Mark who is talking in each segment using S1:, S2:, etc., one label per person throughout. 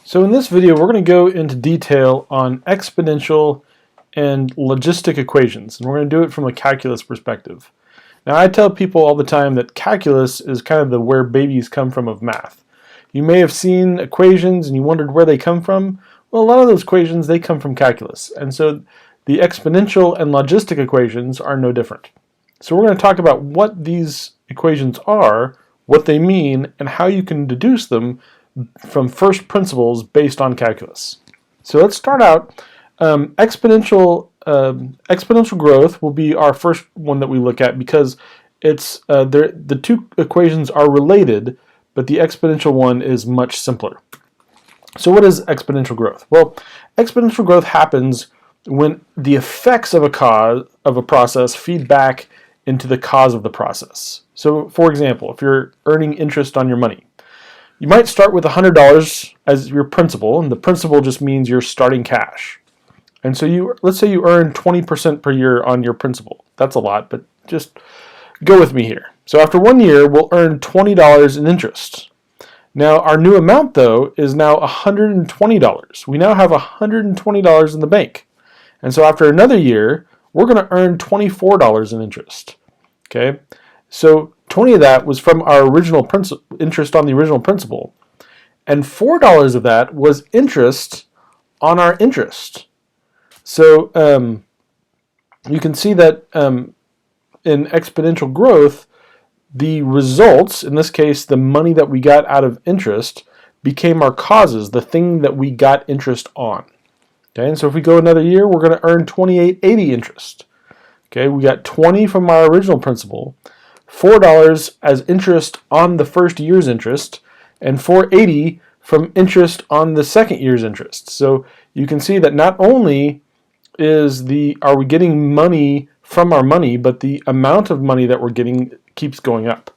S1: So in this video, we're going to go into detail on exponential and logistic equations, and we're going to do it from a calculus perspective. Now, I tell people all the time that calculus is kind of the where babies come from of math. You may have seen equations and you wondered where they come from. Well, a lot of those equations, they come from calculus, and so the exponential and logistic equations are no different. So we're going to talk about what these equations are, what they mean, and how you can deduce them from first principles based on calculus. So let's start out. Exponential growth will be our first one that we look at because it's the two equations are related, but the exponential one is much simpler. So what is exponential growth? Well, exponential growth happens when the effects of a process feed back into the cause of the process. So for example, if you're earning interest on your money, you might start with $100 as your principal, and the principal just means your starting cash. And so let's say you earn 20% per year on your principal. That's a lot, but just go with me here. So after 1 year, we'll earn $20 in interest. Now our new amount though is now $120. We now have $120 in the bank. And so after another year, we're going to earn $24 in interest. Okay? So 20 of that was from our original interest on the original principal, and $4 of that was interest on our interest. So you can see that in exponential growth, the results, in this case the money that we got out of interest, became our causes, the thing that we got interest on. Okay, and so if we go another year, we're going to earn $28.80 interest. Okay, we got 20 from our original principal, $4 as interest on the first year's interest, and $4.80 from interest on the second year's interest. So you can see that not only are we getting money from our money, but the amount of money that we're getting keeps going up.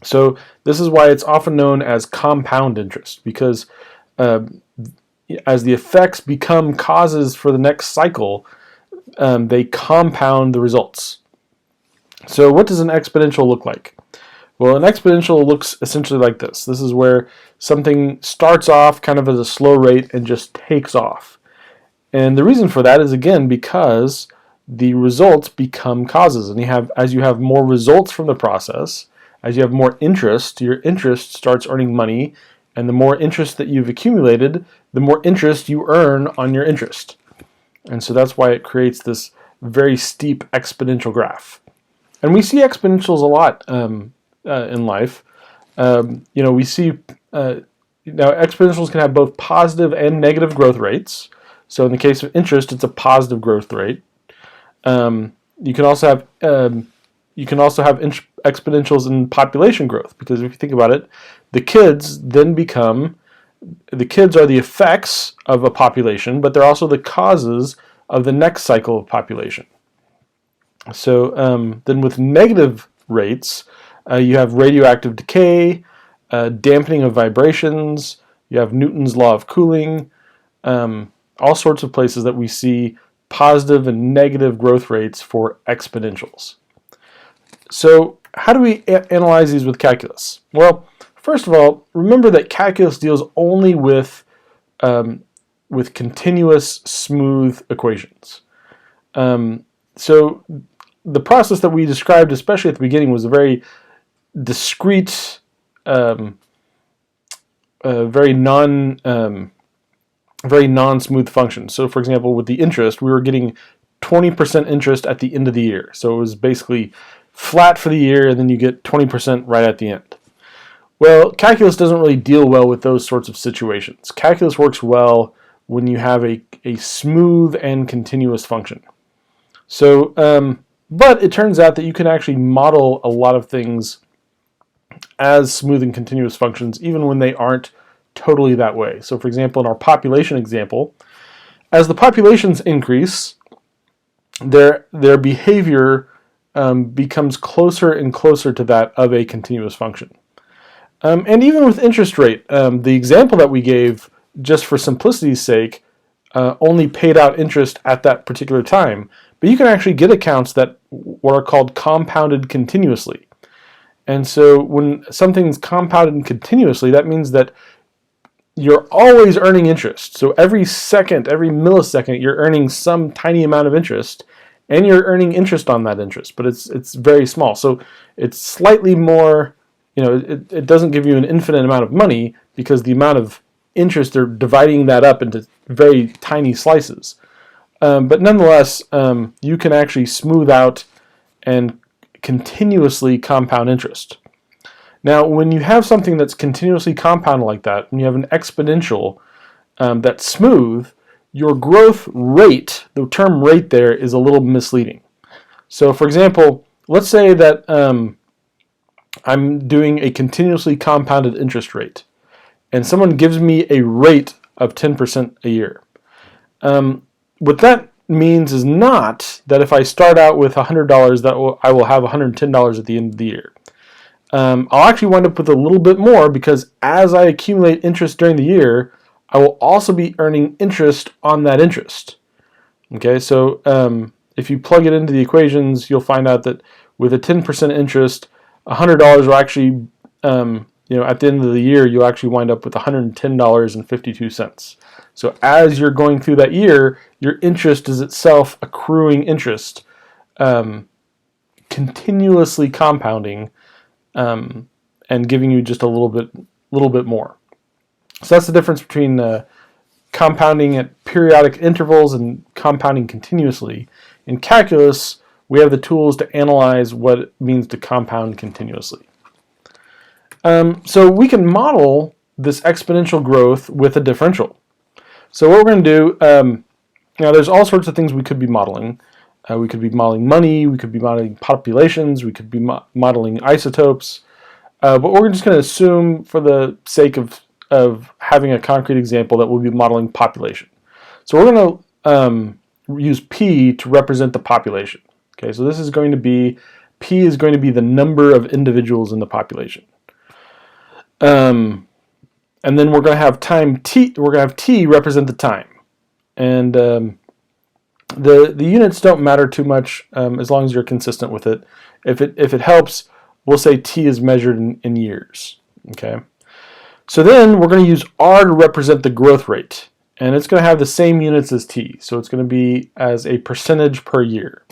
S1: So this is why it's often known as compound interest, because as the effects become causes for the next cycle, they compound the results. So what does an exponential look like? Well, an exponential looks essentially like this. This is where something starts off kind of at a slow rate and just takes off. And the reason for that is, again, because the results become causes. And as you have more results from the process, as you have more interest, your interest starts earning money. And the more interest that you've accumulated, the more interest you earn on your interest. And so that's why it creates this very steep exponential graph. And we see exponentials a lot in life. We see now exponentials can have both positive and negative growth rates. So in the case of interest, it's a positive growth rate. You can also have exponentials in population growth, because if you think about it, the kids are the effects of a population, but they're also the causes of the next cycle of population. So then with negative rates, you have radioactive decay, dampening of vibrations, you have Newton's law of cooling, all sorts of places that we see positive and negative growth rates for exponentials. So how do we analyze these with calculus? Well, first of all, remember that calculus deals only with continuous smooth equations. So the process that we described, especially at the beginning, was a very discrete, very non-smooth function. So for example, with the interest, we were getting 20% interest at the end of the year. So it was basically flat for the year, and then you get 20% right at the end. Well, calculus doesn't really deal well with those sorts of situations. Calculus works well when you have a smooth and continuous function. So, but it turns out that you can actually model a lot of things as smooth and continuous functions, even when they aren't totally that way. So for example, in our population example, as the populations increase, their behavior becomes closer and closer to that of a continuous function. And even with interest rate, the example that we gave, just for simplicity's sake, only paid out interest at that particular time. But you can actually get accounts that what are called compounded continuously. And so when something's compounded continuously, that means that you're always earning interest. So every second, every millisecond, you're earning some tiny amount of interest, and you're earning interest on that interest, but it's very small. So it's slightly more, it doesn't give you an infinite amount of money, because the amount of interest, they're dividing that up into very tiny slices. But nonetheless, you can actually smooth out and continuously compound interest. Now, when you have something that's continuously compounded like that, when you have an exponential that's smooth, your growth rate, the term rate there, is a little misleading. So, for example, let's say that I'm doing a continuously compounded interest rate, and someone gives me a rate of 10% a year. What that means is not that if I start out with $100, I will have $110 at the end of the year. I'll actually wind up with a little bit more, because as I accumulate interest during the year, I will also be earning interest on that interest. Okay, so if you plug it into the equations, you'll find out that with a 10% interest, $100 will actually, at the end of the year, you'll actually wind up with $110.52. So as you're going through that year, your interest is itself accruing interest, continuously compounding, and giving you just a little bit more. So that's the difference between compounding at periodic intervals and compounding continuously. In calculus, we have the tools to analyze what it means to compound continuously. So we can model this exponential growth with a differential. So what we're going to do, now there's all sorts of things we could be modeling. We could be modeling money, we could be modeling populations, we could be modeling isotopes, but we're just going to assume, for the sake of having a concrete example, that we'll be modeling population. So we're going to use P to represent the population. Okay, so this is going to be, P is going to be the number of individuals in the population. And then we're going to have time T, we're going to have T represent the time. And the units don't matter too much, as long as you're consistent with it. If it helps, we'll say T is measured in years. Okay. So then we're going to use R to represent the growth rate, and it's going to have the same units as T. So it's going to be as a percentage per year.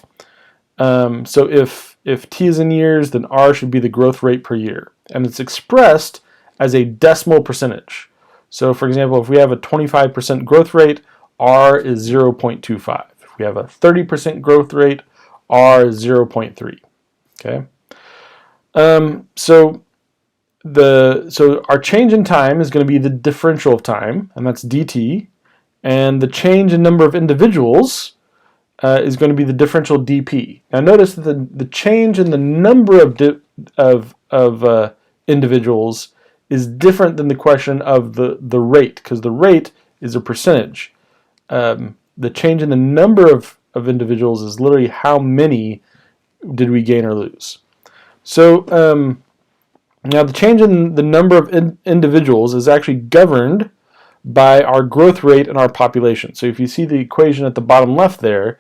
S1: So if T is in years, then R should be the growth rate per year, and it's expressed as a decimal percentage. So for example, if we have a 25% growth rate, R is 0.25. If we have a 30% growth rate, R is 0.3. Okay. So our change in time is going to be the differential of time, and that's dt, and the change in number of individuals is going to be the differential dp. Now notice that the change in the number of individuals is different than the question of the rate, because the rate is a percentage. The change in the number of individuals is literally how many did we gain or lose. So now the change in the number of individuals is actually governed by our growth rate and our population. So if you see the equation at the bottom left there,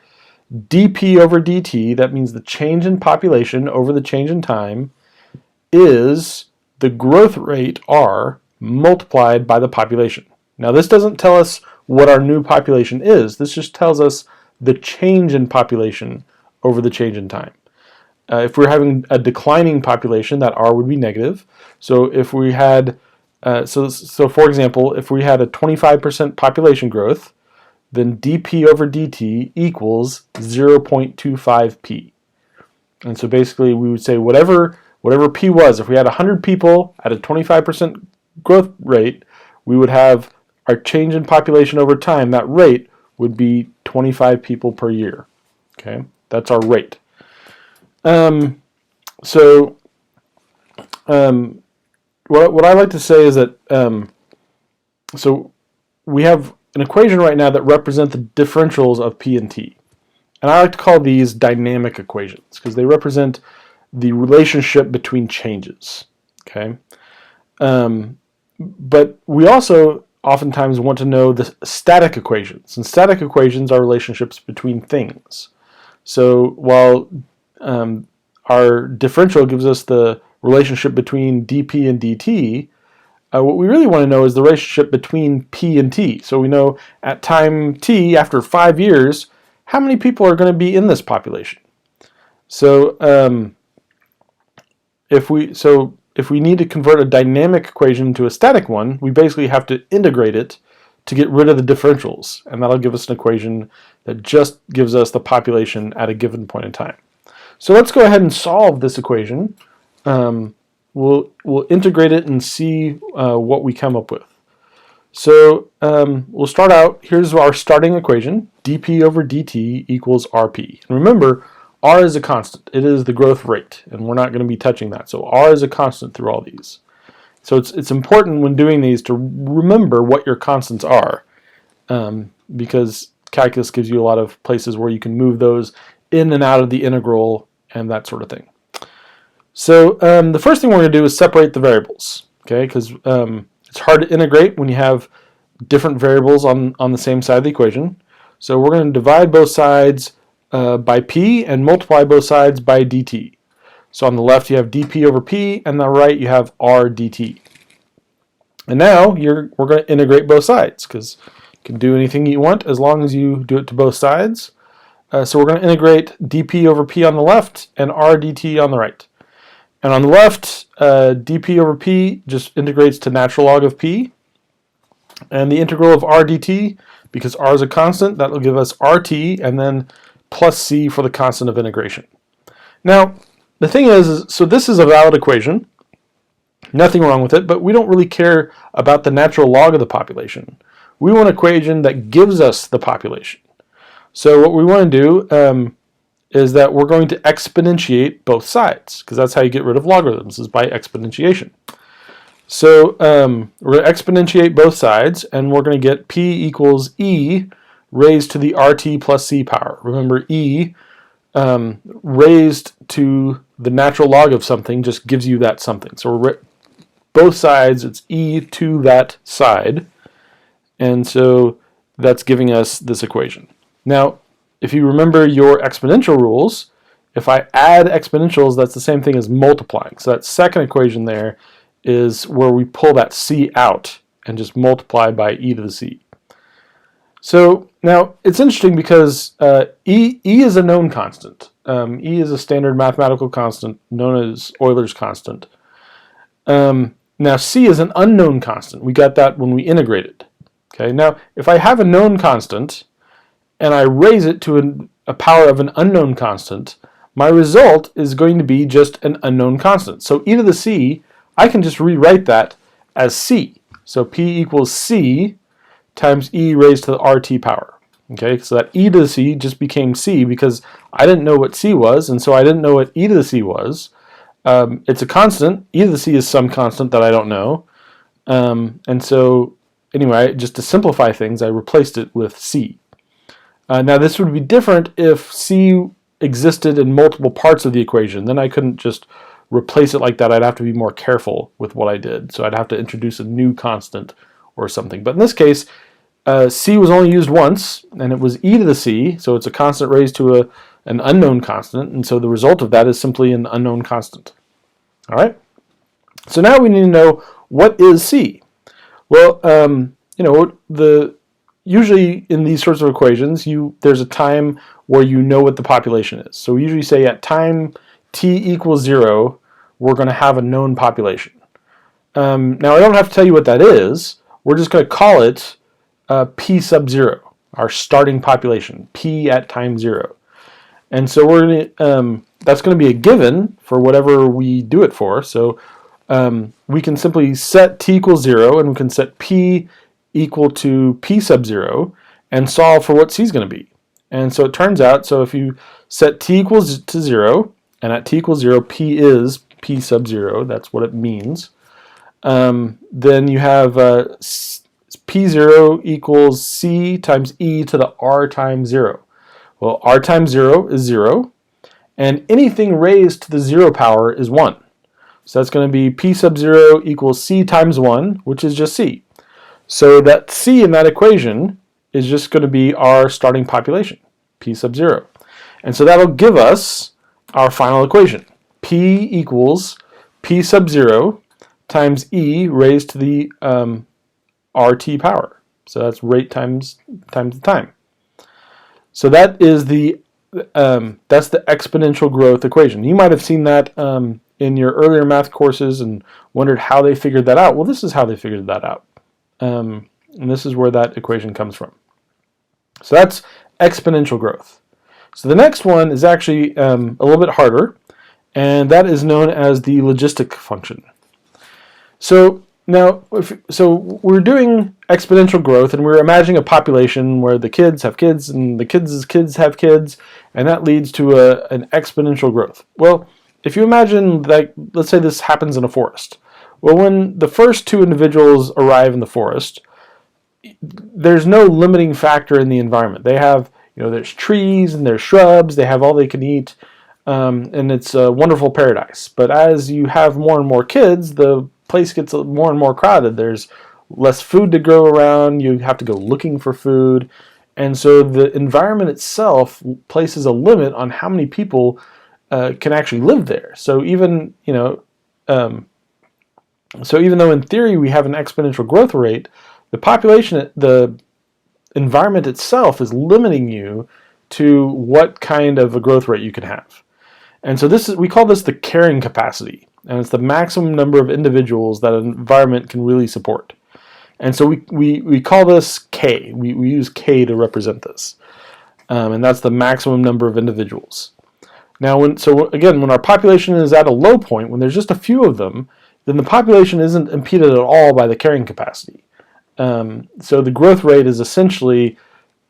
S1: dp over dt, that means the change in population over the change in time, is the growth rate, R, multiplied by the population. Now this doesn't tell us what our new population is. This just tells us the change in population over the change in time. If we're having a declining population, that R would be negative. So if we had, so for example, if we had a 25% population growth, then dp over dt equals 0.25p. And so basically we would say whatever p was, if we had 100 people at a 25% growth rate, we would have our change in population over time, that rate would be 25 people per year. Okay, that's our rate. So what I like to say is that so we have an equation right now that represents the differentials of P and T. And I like to call these dynamic equations because they represent the relationship between changes. Okay, but we also oftentimes want to know the static equations, and static equations are relationships between things. So while our differential gives us the relationship between dp and dt, what we really want to know is the relationship between p and t. So we know at time t, after 5 years, how many people are going to be in this population. So if we need to convert a dynamic equation to a static one, we basically have to integrate it to get rid of the differentials, and that'll give us an equation that just gives us the population at a given point in time. So let's go ahead and solve this equation. We'll integrate it and see what we come up with. So we'll start out. Here's our starting equation: dp over dt equals rp. And remember, r is a constant. It is the growth rate, and we're not going to be touching that. So r is a constant through all these. So it's important when doing these to remember what your constants are, because calculus gives you a lot of places where you can move those in and out of the integral and that sort of thing. So the first thing we're going to do is separate the variables, okay? Because it's hard to integrate when you have different variables on the same side of the equation. So we're going to divide both sides by p and multiply both sides by dt. So on the left you have dp over p, and on the right you have r dt. And now we're going to integrate both sides, because you can do anything you want as long as you do it to both sides. So we're going to integrate dp over p on the left and r dt on the right. And on the left, dp over p just integrates to natural log of p. And the integral of r dt, because r is a constant, that will give us rt, and then plus c for the constant of integration. Now, the thing is, so this is a valid equation. Nothing wrong with it, but we don't really care about the natural log of the population. We want an equation that gives us the population. So what we want to do is that we're going to exponentiate both sides, because that's how you get rid of logarithms, is by exponentiation. So we're going to exponentiate both sides, and we're going to get p equals e raised to the rt plus c power. Remember, e raised to the natural log of something just gives you that something. So both sides, it's e to that side, and so that's giving us this equation. Now, if you remember your exponential rules, if I add exponentials, that's the same thing as multiplying. So that second equation there is where we pull that c out and just multiply by e to the c. So now it's interesting because e is a known constant. E is a standard mathematical constant known as Euler's constant. Now c is an unknown constant. We got that when we integrated. Okay. Now if I have a known constant and I raise it to a power of an unknown constant, my result is going to be just an unknown constant. So e to the c, I can just rewrite that as c. So p equals c times e raised to the rt power. Okay, so that e to the c just became c because I didn't know what c was, and so I didn't know what e to the c was. It's a constant. E to the c is some constant that I don't know. And so anyway, just to simplify things, I replaced it with c. Now this would be different if c existed in multiple parts of the equation. Then I couldn't just replace it like that. I'd have to be more careful with what I did. So I'd have to introduce a new constant or something. But in this case, c was only used once, and it was e to the c, so it's a constant raised to an unknown constant, and so the result of that is simply an unknown constant. All right? So now we need to know, what is c? Well, usually in these sorts of equations, there's a time where you know what the population is. So we usually say at time t equals 0, we're going to have a known population. Now I don't have to tell you what that is. We're just going to call it p sub 0, our starting population, p at time 0. And so that's going to be a given for whatever we do it for. So we can simply set t equals 0, and we can set p equal to p sub 0 and solve for what c is going to be. And so it turns out, so if you set t equals to 0, and at t equals 0, p is p sub 0, that's what it means, then you have p0 equals c times e to the r times 0. Well, r times 0 is 0, and anything raised to the 0 power is 1. So that's going to be p sub 0 equals c times 1, which is just c. So that c in that equation is just going to be our starting population, p sub 0. And so that'll give us our final equation. P equals P sub 0 times E raised to the RT power. So that's rate times the time. So that is that's the exponential growth equation. You might have seen that in your earlier math courses and wondered how they figured that out. Well, this is how they figured that out. And this is where that equation comes from. So that's exponential growth. So the next one is actually a little bit harder, and that is known as the logistic function. So now, we're doing exponential growth, and we're imagining a population where the kids have kids, and the kids' kids have kids, and that leads to an exponential growth. Well, if you imagine, like, let's say this happens in a forest. Well, when the first two individuals arrive in the forest, there's no limiting factor in the environment. They have, there's trees and there's shrubs. They have all they can eat, and it's a wonderful paradise. But as you have more and more kids, the place gets more and more crowded. There's less food to grow around. You have to go looking for food. And so the environment itself places a limit on how many people can actually live there. So even, even though in theory we have an exponential growth rate, the environment itself is limiting you to what kind of a growth rate you can have. And so we call this the carrying capacity. And it's the maximum number of individuals that an environment can really support. And so we call this K. We use K to represent this. And that's the maximum number of individuals. Now, when our population is at a low point, when there's just a few of them, then the population isn't impeded at all by the carrying capacity. So the growth rate is essentially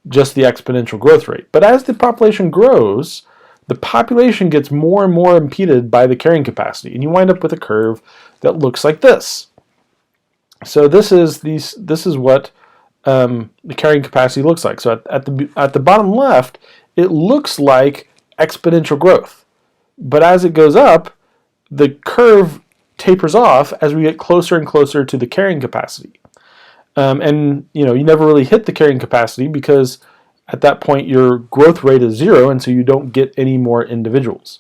S1: just the exponential growth rate. But as the population grows, the population gets more and more impeded by the carrying capacity, and you wind up with a curve that looks like this. So this is what the carrying capacity looks like. So at the bottom left, it looks like exponential growth, but as it goes up, the curve tapers off as we get closer and closer to the carrying capacity. And you never really hit the carrying capacity because at that point your growth rate is 0, and so you don't get any more individuals.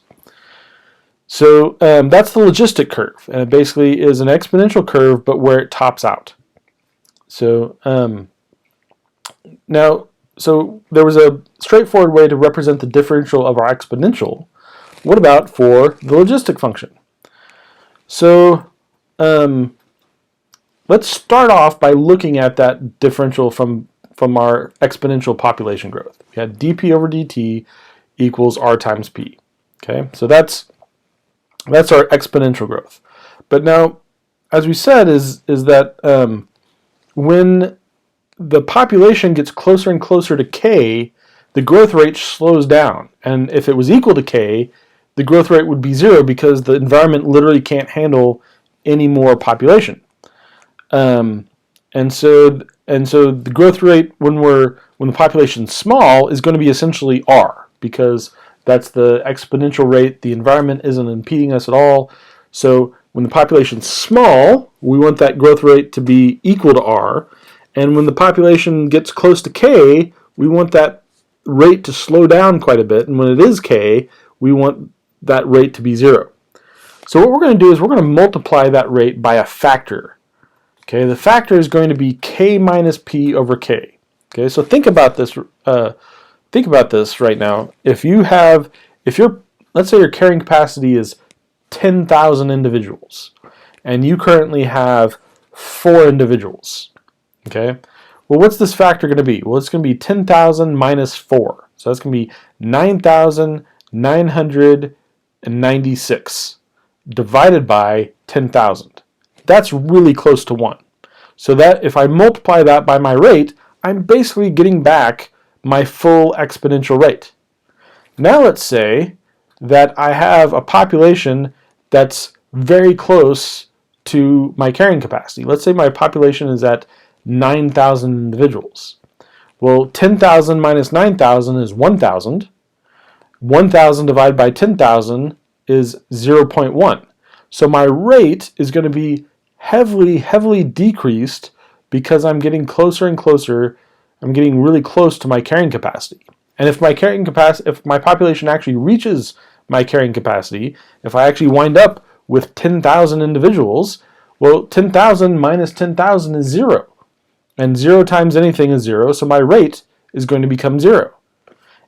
S1: So that's the logistic curve, and it basically is an exponential curve, but where it tops out. So so there was a straightforward way to represent the differential of our exponential. What about for the logistic function? So let's start off by looking at that differential from our exponential population growth. We had dp over dt equals r times p. Okay, so that's our exponential growth. But now, as we said, is that when the population gets closer and closer to k, the growth rate slows down. And if it was equal to k, the growth rate would be 0 because the environment literally can't handle any more population. And so the growth rate when the population's small is going to be essentially r, because that's the exponential rate. The environment isn't impeding us at all. So when the population's small, we want that growth rate to be equal to r. And when the population gets close to k, we want that rate to slow down quite a bit. And when it is k, we want that rate to be 0. So what we're going to do is we're going to multiply that rate by a factor. Okay, the factor is going to be k minus p over k. Okay, so think about this. Think about this right now. Let's say your carrying capacity is 10,000 individuals, and you currently have 4 individuals. Okay, well, what's this factor going to be? Well, it's going to be 10,000 minus 4. So that's going to be 9,996 divided by 10,000. That's really close to 1. So that if I multiply that by my rate, I'm basically getting back my full exponential rate. Now let's say that I have a population that's very close to my carrying capacity. Let's say my population is at 9,000 individuals. Well, 10,000 minus 9,000 is 1,000. 1,000 divided by 10,000 is 0.1. So my rate is going to be heavily decreased because I'm getting closer and closer. I'm getting really close to my carrying capacity. And if my carrying capacity, if my population actually reaches my carrying capacity, if I actually wind up with 10,000 individuals, well, 10,000 minus 10,000 is 0. And 0 times anything is 0, so my rate is going to become 0.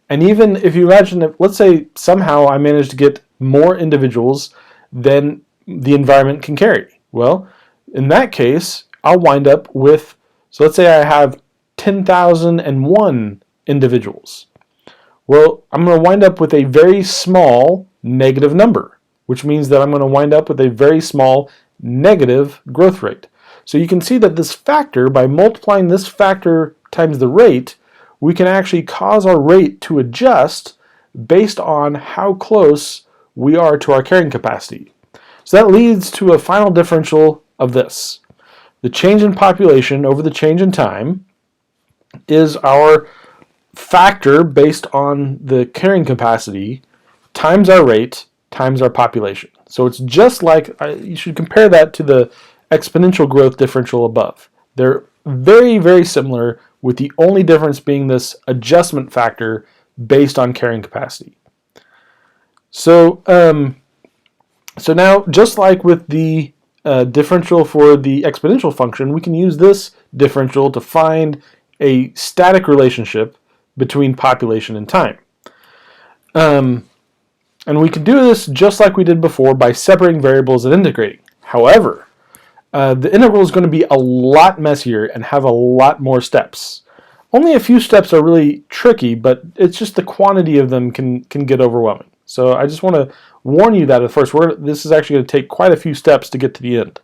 S1: And even if you imagine, if, let's say somehow I manage to get more individuals than the environment can carry. Well, in that case, I'll wind up with, so let's say I have 10,001 individuals. Well, I'm going to wind up with a very small negative number, which means that I'm going to wind up with a very small negative growth rate. So you can see that this factor, by multiplying this factor times the rate, we can actually cause our rate to adjust based on how close we are to our carrying capacity. So that leads to a final differential of this. The change in population over the change in time is our factor based on the carrying capacity times our rate times our population. So it's just like, you should compare that to the exponential growth differential above. They're very, very similar, with the only difference being this adjustment factor based on carrying capacity. So, so now, just like with the differential for the exponential function, we can use this differential to find a static relationship between population and time. And we can do this just like we did before by separating variables and integrating. However, the integral is going to be a lot messier and have a lot more steps. Only a few steps are really tricky, but it's just the quantity of them can get overwhelming. So I just want to warn you that at first, this is actually going to take quite a few steps to get to the end.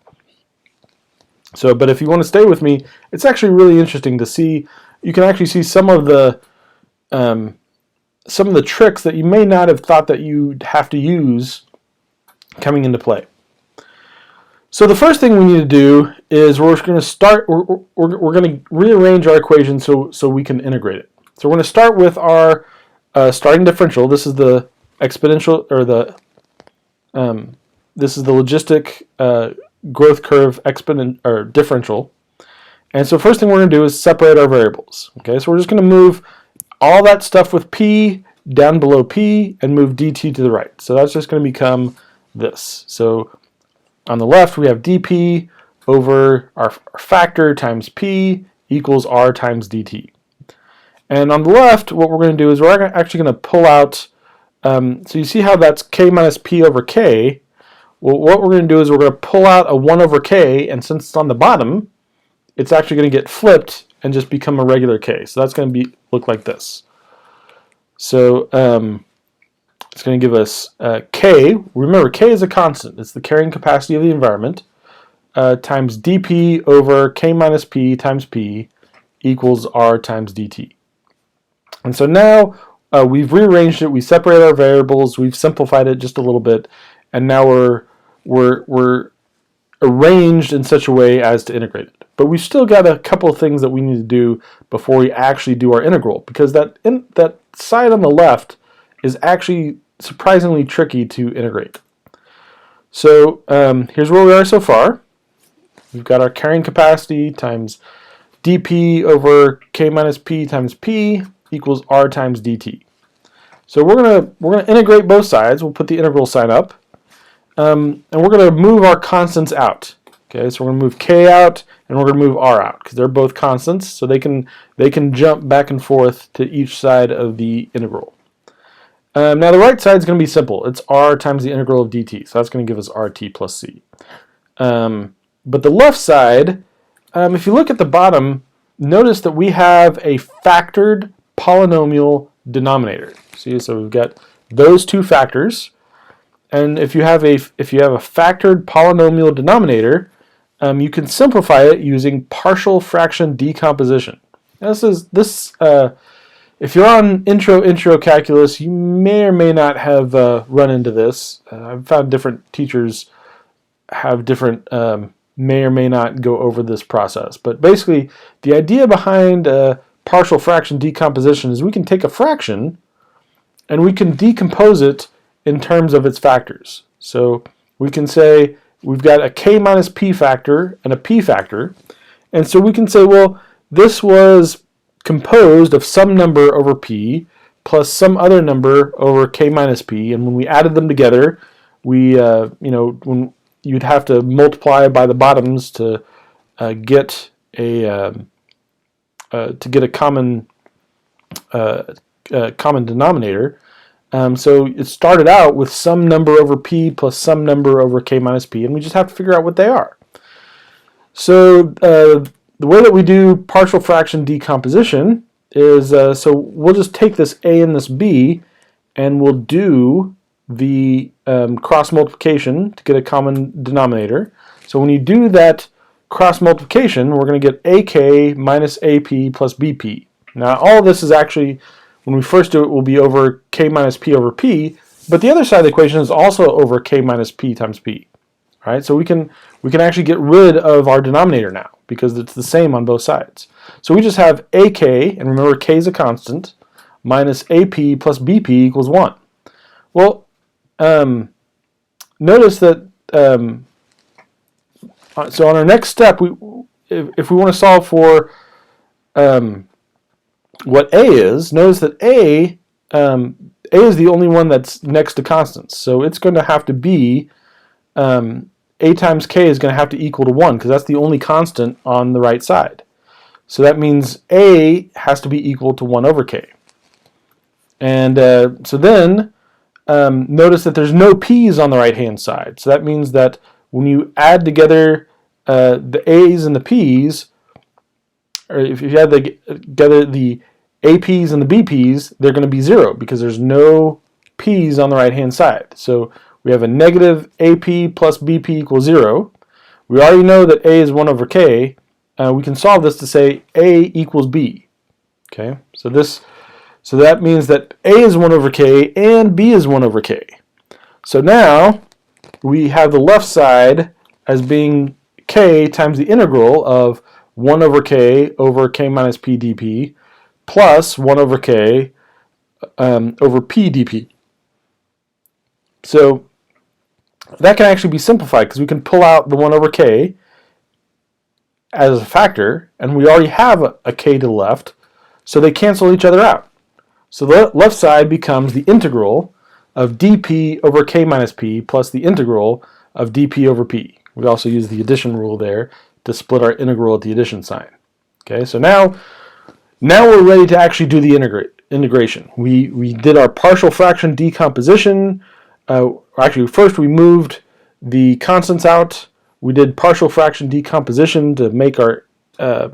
S1: So, but if you want to stay with me, it's actually really interesting to see. You can actually see some of the tricks that you may not have thought that you'd have to use coming into play. So the first thing we need to do is we're going to start. We're going to rearrange our equation so we can integrate it. So we're going to start with our starting differential. This is the exponential, or this is the logistic growth curve differential. And so first thing we're going to do is separate our variables. Okay, so we're just going to move all that stuff with p down below p and move dt to the right. So that's just going to become this. So on the left, we have dp over our factor times p equals r times dt. And on the left, what we're going to do is we're actually going to pull out, so you see how that's k minus p over k. Well, what we're going to do is we're going to pull out a 1 over k, and since it's on the bottom, it's actually going to get flipped and just become a regular k. So that's going to look like this. So it's going to give us k. Remember, k is a constant. It's the carrying capacity of the environment times dp over k minus p times p equals r times dt. And so now we've rearranged it. We separated our variables. We've simplified it just a little bit, and now we're arranged in such a way as to integrate it. But we've still got a couple of things that we need to do before we actually do our integral, because that side on the left is actually surprisingly tricky to integrate. So here's where we are so far. We've got our carrying capacity times dp over k minus p times p equals r times dt. So we're gonna integrate both sides. We'll put the integral sign up, and we're gonna move our constants out. Okay, so we're gonna move k out and we're gonna move r out because they're both constants, so they can jump back and forth to each side of the integral. Now the right side is going to be simple. It's r times the integral of dt, so that's going to give us rt plus c. But the left side, if you look at the bottom, notice that we have a factored polynomial denominator. See, so we've got those two factors, and if you have a factored polynomial denominator, you can simplify it using partial fraction decomposition. Now if you're on intro calculus, you may or may not have run into this. I've found different teachers have different may or may not go over this process. But basically, the idea behind partial fraction decomposition is we can take a fraction and we can decompose it in terms of its factors. So we can say we've got a k minus p factor and a p factor. And so we can say, well, this was composed of some number over p plus some other number over k minus p, and when we added them together, we when you'd have to multiply by the bottoms to get a common common denominator. So it started out with some number over p plus some number over k minus p, and we just have to figure out what they are. So the way that we do partial fraction decomposition is, so we'll just take this a and this b, and we'll do the cross multiplication to get a common denominator. So when you do that cross multiplication, we're going to get ak minus ap plus bp. Now all of this is actually, when we first do it, will be over k minus p over p, but the other side of the equation is also over k minus p times p. Right? So we can actually get rid of our denominator now because it's the same on both sides. So we just have ak, and remember k is a constant, minus ap plus bp equals 1. Well, notice that so on our next step, if we want to solve for what a is, notice that a is the only one that's next to constants. So it's going to have to be a times k is going to have to equal to 1 because that's the only constant on the right side. So that means a has to be equal to 1 over k. And so then notice that there's no p's on the right hand side. So that means that when you add together the a's and the p's, or if you add together the APs and the BPs, they're going to be 0 because there's no p's on the right hand side. So we have a negative AP plus BP equals 0. We already know that A is 1 over K. We can solve this to say A equals B. Okay, so that means that A is 1 over K and B is 1 over K. So now we have the left side as being K times the integral of 1 over K minus P dP plus 1 over K over P dP. So that can actually be simplified because we can pull out the 1 over K as a factor, and we already have a K to the left, so they cancel each other out. So the left side becomes the integral of dP over K minus P plus the integral of dP over P. We also use the addition rule there to split our integral at the addition sign. Okay, so now we're ready to actually do the integration. We did our partial fraction decomposition. Actually, first we moved the constants out. We did partial fraction decomposition to make the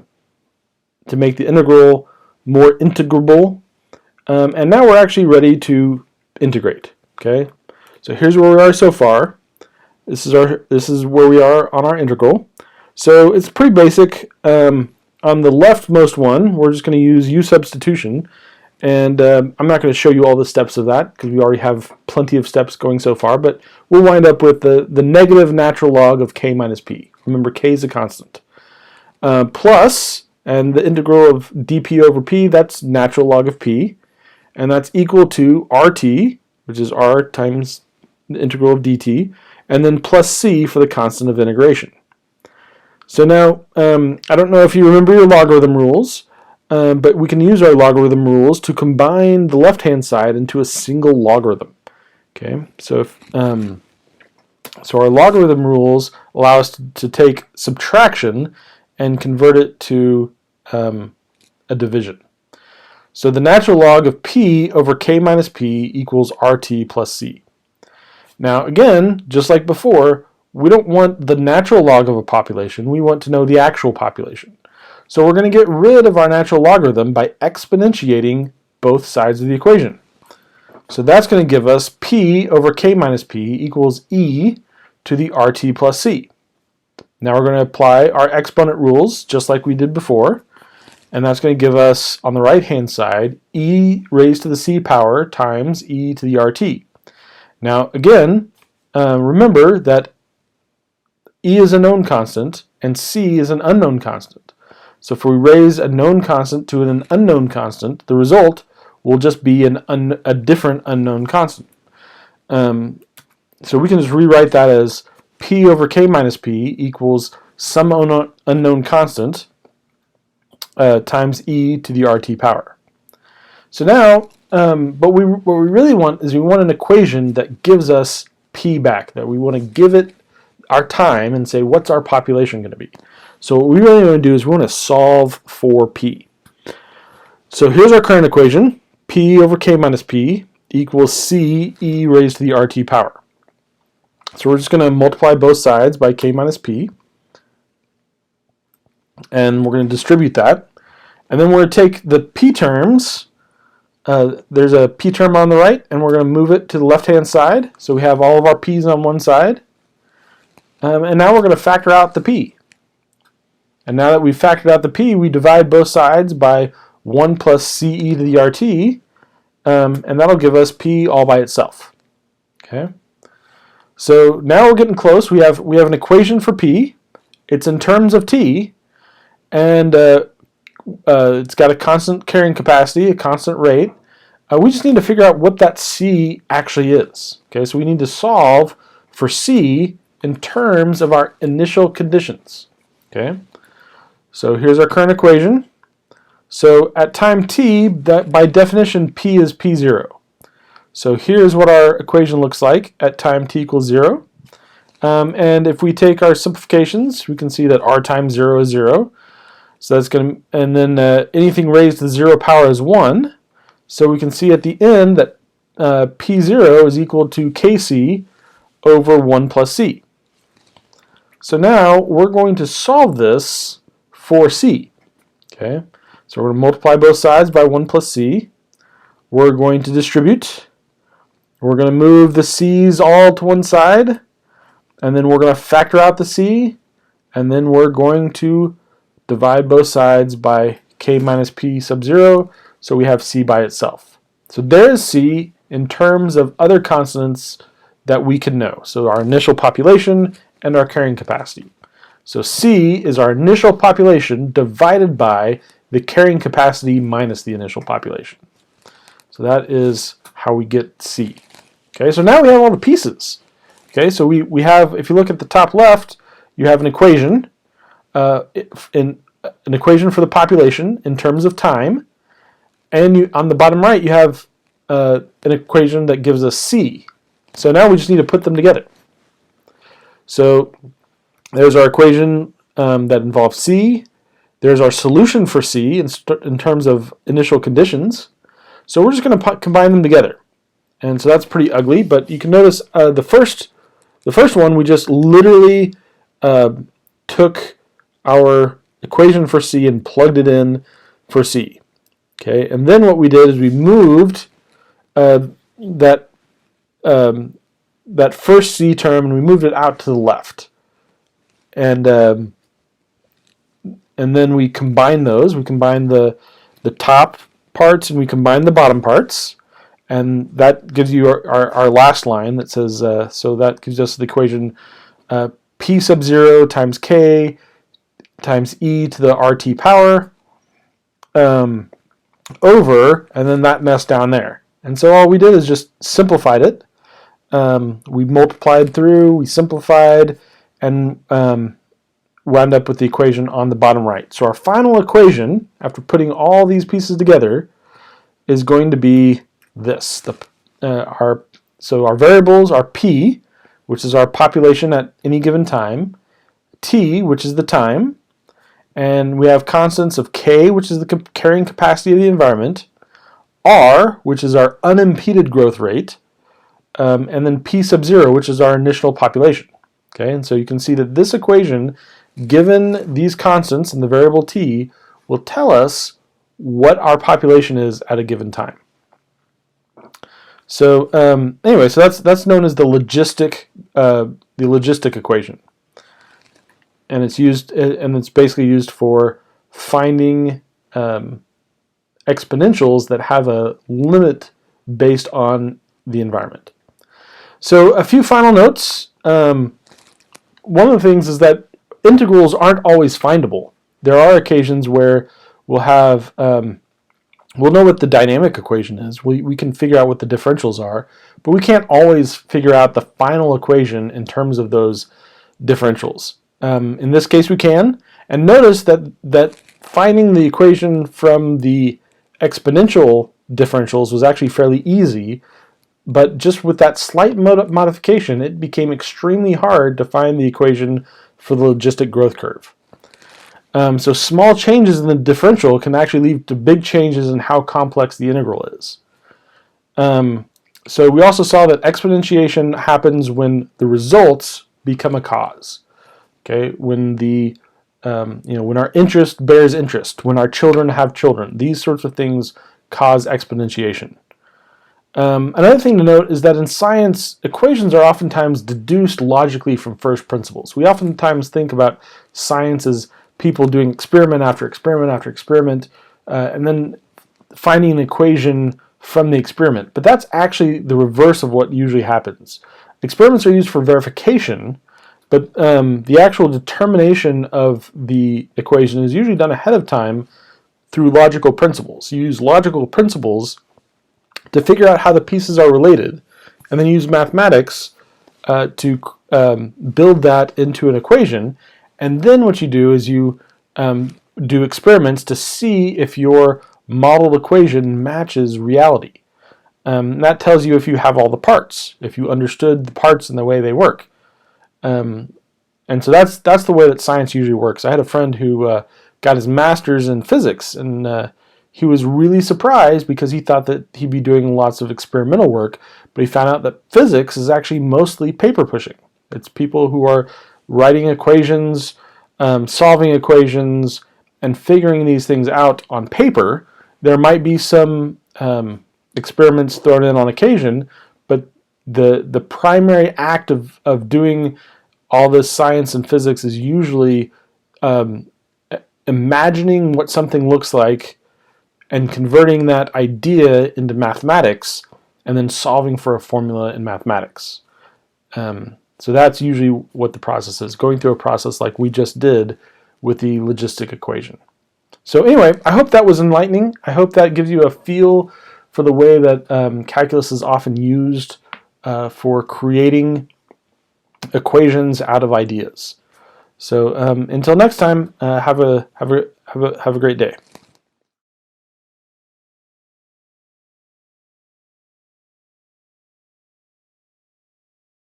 S1: integral more integrable, and now we're actually ready to integrate. Okay, so here's where we are so far. This is where we are on our integral. So it's pretty basic. On the leftmost one, we're just going to use u substitution. And I'm not going to show you all the steps of that because we already have plenty of steps going so far, but we'll wind up with the negative natural log of k minus p. Remember, k is a constant. Plus, and the integral of dp over p, that's natural log of p, and that's equal to rt, which is r times the integral of dt, and then plus c for the constant of integration. So now, I don't know if you remember your logarithm rules, but we can use our logarithm rules to combine the left-hand side into a single logarithm. Okay, so so our logarithm rules allow us to take subtraction and convert it to a division. So the natural log of p over k minus p equals rt plus c. Now again, just like before, we don't want the natural log of a population, we want to know the actual population. So we're going to get rid of our natural logarithm by exponentiating both sides of the equation. So that's going to give us p over k minus p equals e to the rt plus c. Now we're going to apply our exponent rules just like we did before, and that's going to give us on the right hand side e raised to the c power times e to the rt. Now again, remember that e is a known constant and c is an unknown constant. So if we raise a known constant to an unknown constant, the result will just be a different unknown constant. So we can just rewrite that as p over k minus p equals some unknown constant times e to the rt power. So now But what we really want is we want an equation that gives us p back, that we want to give it our time and say, what's our population going to be? So what we really want to do is we want to solve for p. So here's our current equation. P over k minus p equals c e raised to the RT power. So we're just going to multiply both sides by k minus p. And we're going to distribute that. And then we're going to take the p terms. There's a p term on the right, and we're going to move it to the left-hand side. So we have all of our p's on one side. And now we're going to factor out the p. And now that we've factored out the p, we divide both sides by 1 plus ce to the RT, and that'll give us p all by itself. Okay. So now we're getting close. We have an equation for p. It's in terms of t, and it's got a constant carrying capacity, a constant rate. We just need to figure out what that c actually is. Okay, so we need to solve for c in terms of our initial conditions. Okay, so here's our current equation. So at time t, that by definition p is p0. So here's what our equation looks like at time t equals 0. And if we take our simplifications, we can see that r times 0 is 0. So that's going to, and then anything raised to the 0 power is 1. So we can see at the end that p0 is equal to kc over 1 plus c. So now we're going to solve this for c. Okay, so we're going to multiply both sides by 1 plus c. We're going to distribute. We're going to move the c's all to one side, and then we're going to factor out the c, and then we're going to divide both sides by k minus p sub 0, so we have c by itself. So there is c in terms of other constants that we can know. So our initial population and our carrying capacity. So c is our initial population divided by the carrying capacity minus the initial population. So that is how we get c. Okay, so now we have all the pieces. Okay, so we have, if you look at the top left, you have an equation, an equation for the population in terms of time, and on the bottom right you have an equation that gives us c. So now we just need to put them together. So there's our equation that involves c. There's our solution for c in terms of initial conditions. So we're just going to combine them together. And so that's pretty ugly, but you can notice the first one, we just literally took our equation for c and plugged it in for c. Okay, and then what we did is we moved that first c term and we moved it out to the left. And then we combine those. We combine the top parts and we combine the bottom parts. And that gives you our last line that says, so that gives us the equation p sub 0 times k times e to the RT power over, and then that mess down there. And so all we did is just simplified it. We multiplied through, we simplified, and wound up with the equation on the bottom right. So our final equation, after putting all these pieces together, is going to be this. So our variables are p, which is our population at any given time, t, which is the time, and we have constants of k, which is the carrying capacity of the environment, r, which is our unimpeded growth rate, and then p sub 0, which is our initial population. Okay, and so you can see that this equation, given these constants and the variable t, will tell us what our population is at a given time. So anyway, so that's known as the logistic equation, and it's basically used for finding exponentials that have a limit based on the environment. So a few final notes. One of the things is that integrals aren't always findable. There are occasions where we'll have we'll know what the dynamic equation is. We can figure out what the differentials are, but we can't always figure out the final equation in terms of those differentials. In this case we can, and notice that finding the equation from the exponential differentials was actually fairly easy, but just with that slight modification, it became extremely hard to find the equation for the logistic growth curve. So small changes in the differential can actually lead to big changes in how complex the integral is. So we also saw that exponentiation happens when the results become a cause. Okay, when the when our interest bears interest, when our children have children, these sorts of things cause exponentiation. Another thing to note is that in science, equations are oftentimes deduced logically from first principles. We oftentimes think about science as people doing experiment after experiment after experiment, and then finding an equation from the experiment. But that's actually the reverse of what usually happens. Experiments are used for verification, but the actual determination of the equation is usually done ahead of time through logical principles. You use logical principles to figure out how the pieces are related, and then use mathematics to build that into an equation. And then what you do is you do experiments to see if your modeled equation matches reality. That tells you if you have all the parts, if you understood the parts and the way they work. And so that's the way that science usually works. I had a friend who got his master's in physics, and he was really surprised because he thought that he'd be doing lots of experimental work, but he found out that physics is actually mostly paper pushing. It's people who are writing equations, solving equations, and figuring these things out on paper. There might be some experiments thrown in on occasion, but the primary act of doing all this science and physics is usually imagining what something looks like and converting that idea into mathematics, and then solving for a formula in mathematics. So that's usually what the process is, going through a process like we just did with the logistic equation. So anyway, I hope that was enlightening. I hope that gives you a feel for the way that calculus is often used for creating equations out of ideas. So until next time, have a great day.